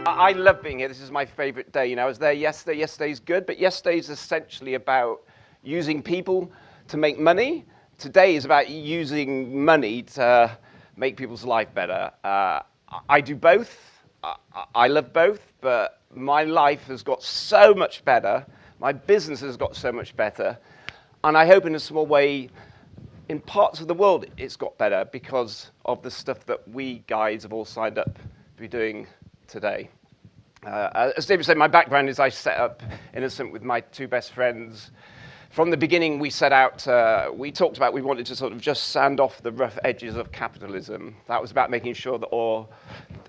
I love being here. This is my favorite day. You know, I was there yesterday. Yesterday's good, but yesterday's essentially about using people to make money. Today is about using money to make people's life better. I do both. I love both, but my life has got so much better. My business has got so much better. And I hope in a small way, in parts of the world, it's got better because of the stuff that we guys have all signed up to be doing today. As David said, my background is I set up Innocent with my two best friends. From the beginning, we set out, we talked about we wanted to sort of just sand off the rough edges of capitalism. That was about making sure that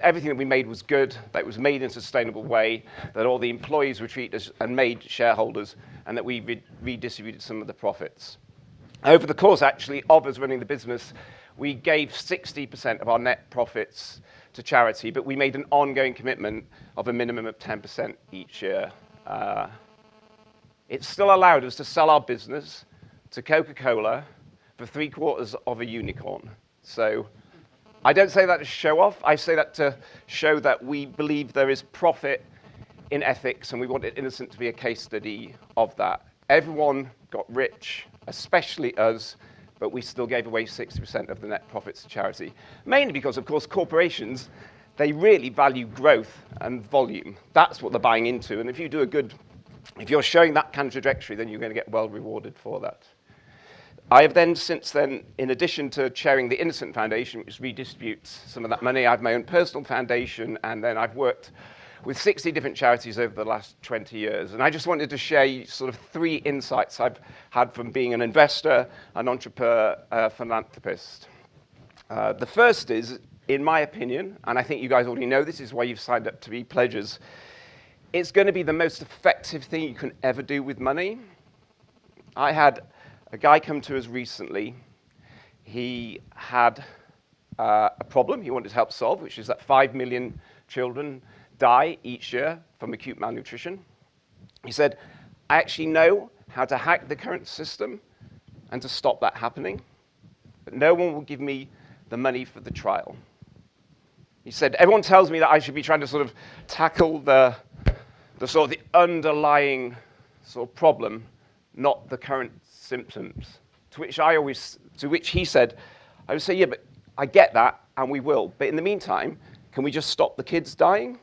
everything that we made was good, that it was made in a sustainable way, that all the employees were treated and made shareholders, and that we redistributed some of the profits. Over the course, actually, of us running the business, we gave 60% of our net profits to charity, but we made an ongoing commitment of a minimum of 10% each year. It still allowed us to sell our business to Coca Cola for 3/4 of a unicorn. So I don't say that to show off. I say that to show that we believe there is profit in ethics, and we wanted Innocent to be a case study of that. Everyone got rich, especially us, but we still gave away 60% of the net profits to charity. Mainly because, of course, corporations, they really value growth and volume. That's what they're buying into. And if you're showing that kind of trajectory, then you're going to get well rewarded for that. I have then, since then, in addition to chairing the Innocent Foundation, which redistributes some of that money, I have my own personal foundation, and then I've worked with 60 different charities over the last 20 years. And I just wanted to share sort of 3 insights I've had from being an investor, an entrepreneur, a philanthropist. The first is, in my opinion, and I think you guys already know this is why you've signed up to be pledgers, it's going to be the most effective thing you can ever do with money. I had a guy come to us recently. He had a problem he wanted to help solve, which is that 5 million children die each year from acute malnutrition. He said, I actually know how to hack the current system and to stop that happening, but no one will give me the money for the trial. He said, everyone tells me that I should be trying to sort of tackle the underlying sort of problem, not the current symptoms. To which he said, I would say, yeah, but I get that, and we will. But in the meantime, can we just stop the kids dying?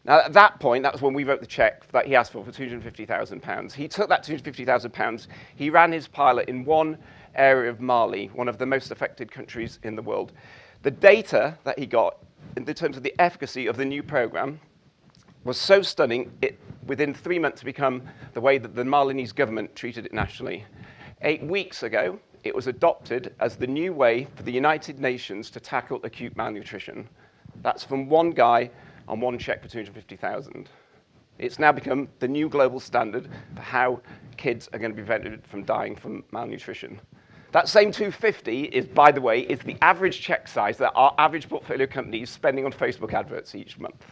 Now, at that point, that was when we wrote the check that he asked for £250,000. He took that £250,000, he ran his pilot in one area of Mali, one of the most affected countries in the world. The data that he got, in terms of the efficacy of the new program, was so stunning, it within 3 months become the way that the Malinese government treated it nationally. 8 weeks ago, it was adopted as the new way for the United Nations to tackle acute malnutrition. That's from one guy on one check for $250,000. It's now become the new global standard for how kids are going to be prevented from dying from malnutrition. That same 250 is, by the way, is the average check size that our average portfolio company is spending on Facebook adverts each month.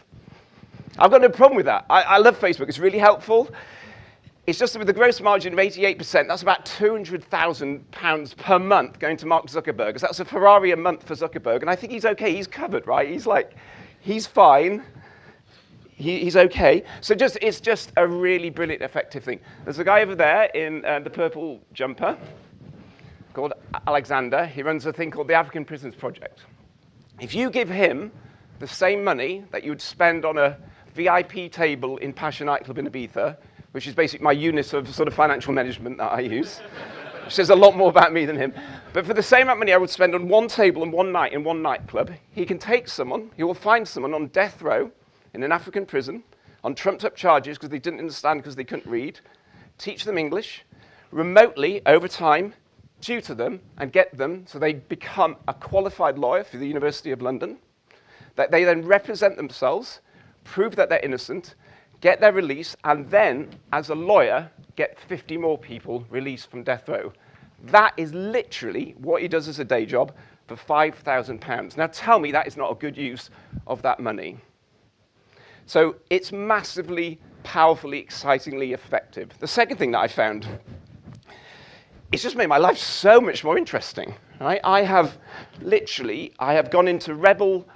I've got no problem with that. I love Facebook. It's really helpful. It's just that with a gross margin of 88%, that's about £200,000 per month going to Mark Zuckerberg. That's a Ferrari a month for Zuckerberg, and I think he's okay. He's covered, right? He's fine. He's okay. So it's just a really brilliant, effective thing. There's a guy over there in the purple jumper called Alexander. He runs a thing called the African Prisons Project. If you give him the same money that you would spend on a VIP table in Pasha nightclub in Ibiza, which is basically my unit of sort of financial management that I use, which says a lot more about me than him. But for the same amount of money I would spend on one table and one night in one nightclub, he will find someone on death row in an African prison on trumped up charges because they didn't understand because they couldn't read, teach them English, remotely over time, tutor them and get them so they become a qualified lawyer for the University of London, that they then represent themselves, prove that they're innocent, get their release, and then, as a lawyer, get 50 more people released from death row. That is literally what he does as a day job for £5,000. Now tell me that is not a good use of that money. So it's massively, powerfully, excitingly effective. The second thing that I found, it's just made my life so much more interesting. Right? I have gone into rebel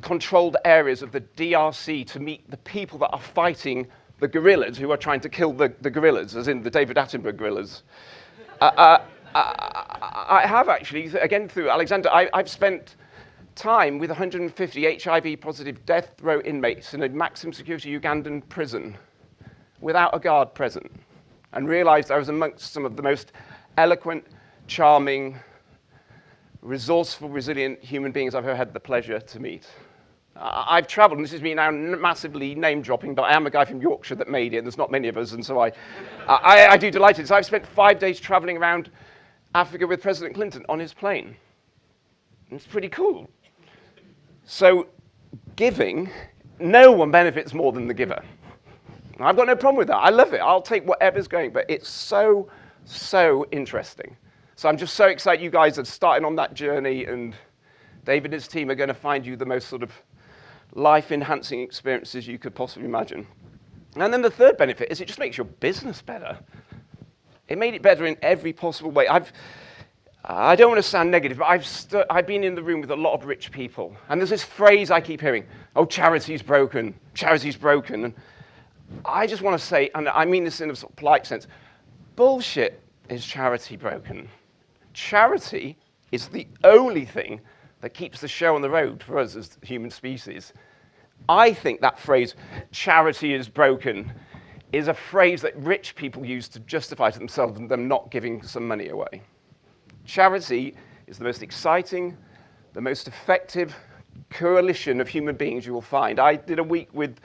controlled areas of the DRC to meet the people that are fighting the guerrillas who are trying to kill the guerrillas, as in the David Attenborough guerrillas. I have actually, again through Alexander, I've spent time with 150 HIV-positive death row inmates in a maximum security Ugandan prison without a guard present, and realized I was amongst some of the most eloquent, charming, resourceful, resilient human beings I've ever had the pleasure to meet. I've traveled, and this is me now massively name-dropping, but I am a guy from Yorkshire that made it, and there's not many of us, and so I do delighted. So I've spent 5 days traveling around Africa with President Clinton on his plane. It's pretty cool. So giving, no one benefits more than the giver. I've got no problem with that. I love it. I'll take whatever's going, but it's so, so interesting. So I'm just so excited you guys are starting on that journey, and David and his team are going to find you the most sort of life-enhancing experiences you could possibly imagine. And then the third benefit is it just makes your business better. It made it better in every possible way. I don't want to sound negative, but I've been in the room with a lot of rich people, and there's this phrase I keep hearing, oh, charity's broken, charity's broken. And I just want to say, and I mean this in a sort of polite sense, bullshit is charity broken. Charity is the only thing that keeps the show on the road for us as the human species. I think that phrase, charity is broken, is a phrase that rich people use to justify to themselves and them not giving some money away. Charity is the most exciting, the most effective coalition of human beings you will find. I did a week with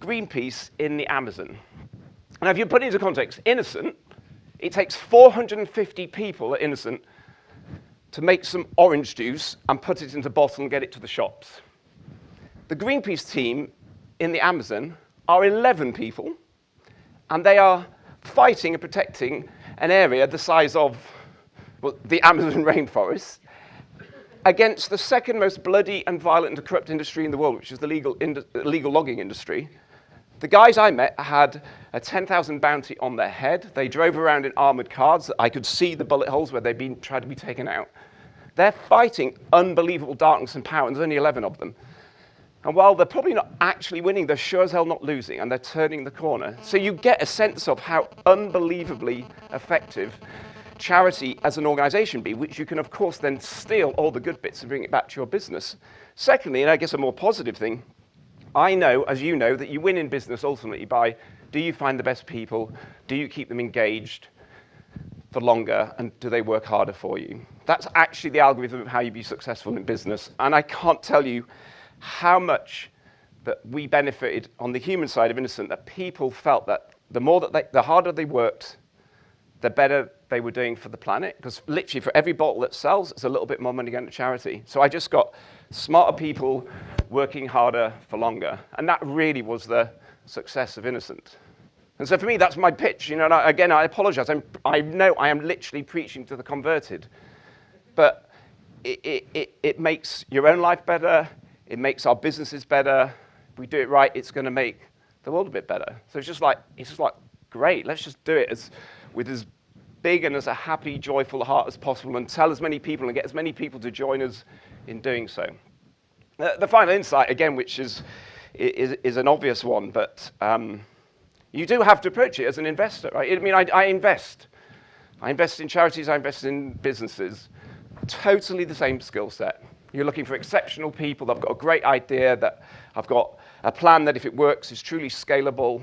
Greenpeace in the Amazon. Now, if you put it into context, Innocent, it takes 450 people at Innocent to make some orange juice and put it into a bottle and get it to the shops. The Greenpeace team in the Amazon are 11 people, and they are fighting and protecting an area the size of, well, the Amazon rainforest against the second most bloody and violent and corrupt industry in the world, which is the illegal logging industry. The guys I met had a 10,000 bounty on their head. They drove around in armored cars. I could see the bullet holes where they'd been tried to be taken out. They're fighting unbelievable darkness and power, and there's only 11 of them. And while they're probably not actually winning, they're sure as hell not losing, and they're turning the corner. So you get a sense of how unbelievably effective charity as an organization be, which you can, of course, then steal all the good bits and bring it back to your business. Secondly, and I guess a more positive thing, I know, as you know, that you win in business ultimately by, do you find the best people? Do you keep them engaged for longer? And do they work harder for you? That's actually the algorithm of how you be successful in business. And I can't tell you how much that we benefited on the human side of Innocent, that people felt that the harder they worked, the better they were doing for the planet. Because literally for every bottle that sells, it's a little bit more money going to charity. So I just got smarter people working harder for longer. And that really was the success of Innocent. And so for me, that's my pitch. You know, and again, I apologize. I know I am literally preaching to the converted. But it makes your own life better. It makes our businesses better. If we do it right, it's going to make the world a bit better. So it's just like, great, let's just do it with as big and as a happy, joyful heart as possible, and tell as many people and get as many people to join us in doing so. The final insight, again, which is an obvious one, but you do have to approach it as an investor, right? I mean, I invest. I invest in charities, I invest in businesses. Totally the same skill set. You're looking for exceptional people that have got a great idea, that have got a plan that if it works is truly scalable.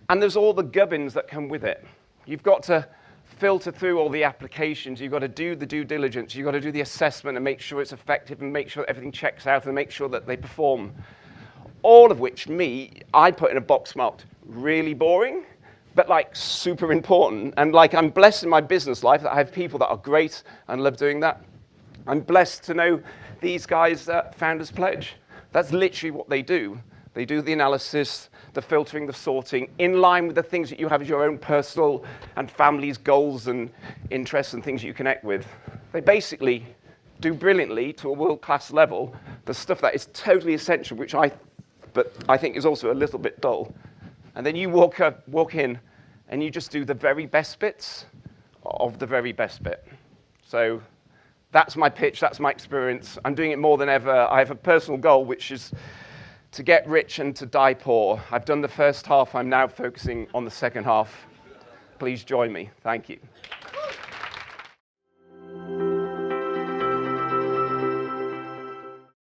And there's all the gubbins that come with it. You've got to filter through all the applications. You've got to do the due diligence. You've got to do the assessment and make sure it's effective and make sure everything checks out and make sure that they perform. All of which I put in a box marked really boring, but like super important. And like I'm blessed in my business life that I have people that are great and love doing that. I'm blessed to know these guys at Founders Pledge. That's literally what they do. They do the analysis, the filtering, the sorting, in line with the things that you have as your own personal and family's goals and interests and things you connect with. They basically do brilliantly to a world-class level the stuff that is totally essential, but I think is also a little bit dull. And then you walk in and you just do the very best bits of the very best bit. So That's my pitch, that's my experience. I'm doing it more than ever. I have a personal goal, which is to get rich and to die poor. I've done the first half, I'm now focusing on the second half. Please join me. Thank you.